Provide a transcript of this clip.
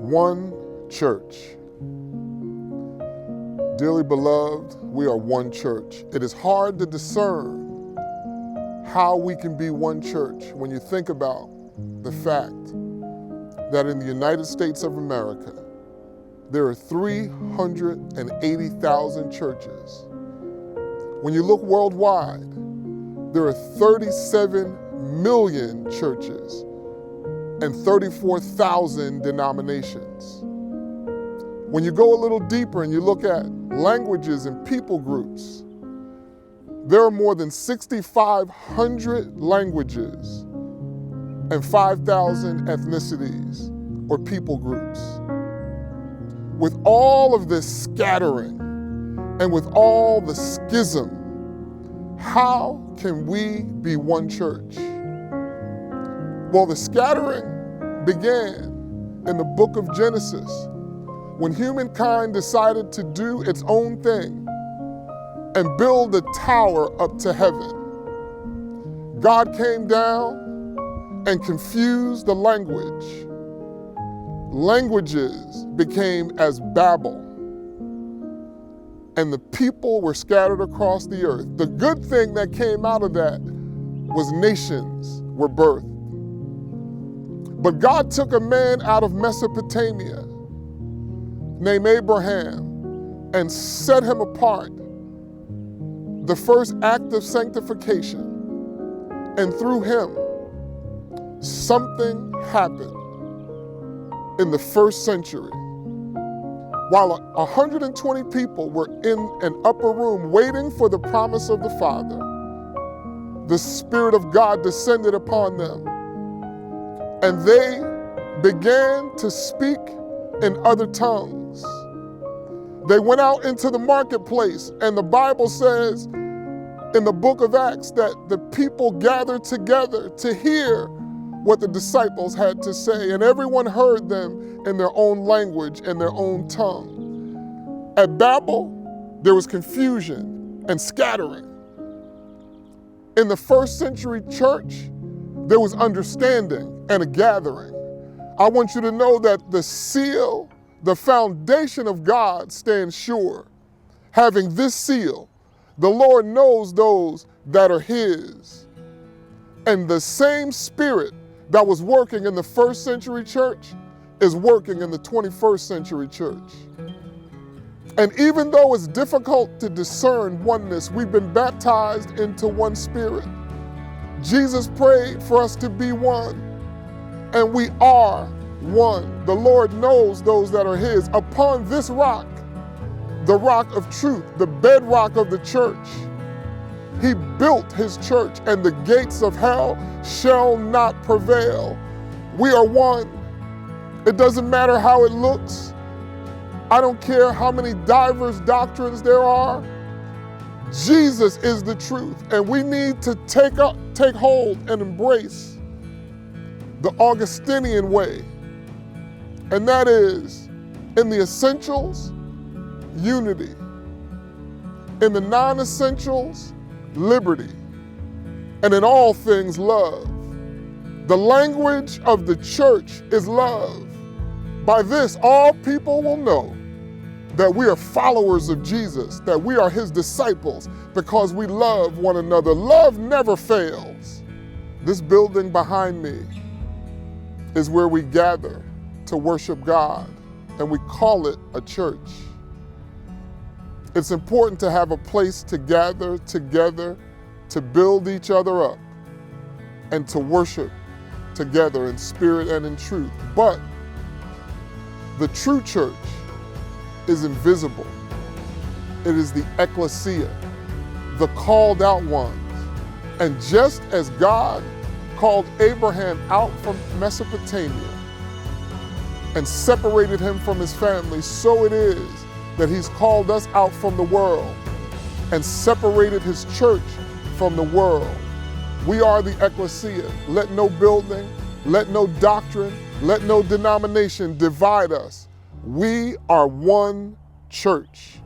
One church. Dearly beloved, we are one church. It is hard to discern how we can be one church when you think about the fact that in the United States of America, there are 380,000 churches. When you look worldwide, there are 37 million churches and 34,000 denominations. When you go a little deeper and you look at languages and people groups, there are more than 6,500 languages and 5,000 ethnicities or people groups. With all of this scattering and with all the schism, how can we be one church? Well, the scattering began in the book of Genesis when humankind decided to do its own thing and build a tower up to heaven. God came down and confused the language. Languages became as Babel, and the people were scattered across the earth. The good thing that came out of that was nations were birthed. But God took a man out of Mesopotamia named Abraham and set him apart, the first act of sanctification. And through him, something happened in the first century. While 120 people were in an upper room waiting for the promise of the Father, the Spirit of God descended upon them, and they began to speak in other tongues. They went out into the marketplace, and the Bible says in the book of Acts that the people gathered together to hear what the disciples had to say, and everyone heard them in their own language and their own tongue. At Babel, there was confusion and scattering. In the first century church, there was understanding and a gathering. I want you to know that the seal, the foundation of God stands sure. Having this seal, the Lord knows those that are His. And the same Spirit that was working in the first century church is working in the 21st century church. And even though it's difficult to discern oneness, we've been baptized into one Spirit. Jesus prayed for us to be one, and we are one. The Lord knows those that are His. Upon this rock, the rock of truth, the bedrock of the church, He built His church, and the gates of hell shall not prevail. We are one. It doesn't matter how it looks. I don't care how many diverse doctrines there are. Jesus is the truth, and we need to take hold and embrace the Augustinian way, and that is in the essentials, unity. In the non-essentials, liberty. And in all things, love. The language of the church is love. By this, all people will know that we are followers of Jesus, that we are His disciples, because we love one another. Love never fails. This building behind me is where we gather to worship God, and we call it a church. It's important to have a place to gather together, to build each other up, and to worship together in spirit and in truth. But the true church is invisible. It is the ecclesia, the called out ones. And just as God called Abraham out from Mesopotamia and separated him from his family, so it is that He's called us out from the world and separated His church from the world. We are the ecclesia. Let no building, let no doctrine, let no denomination divide us. We are one church.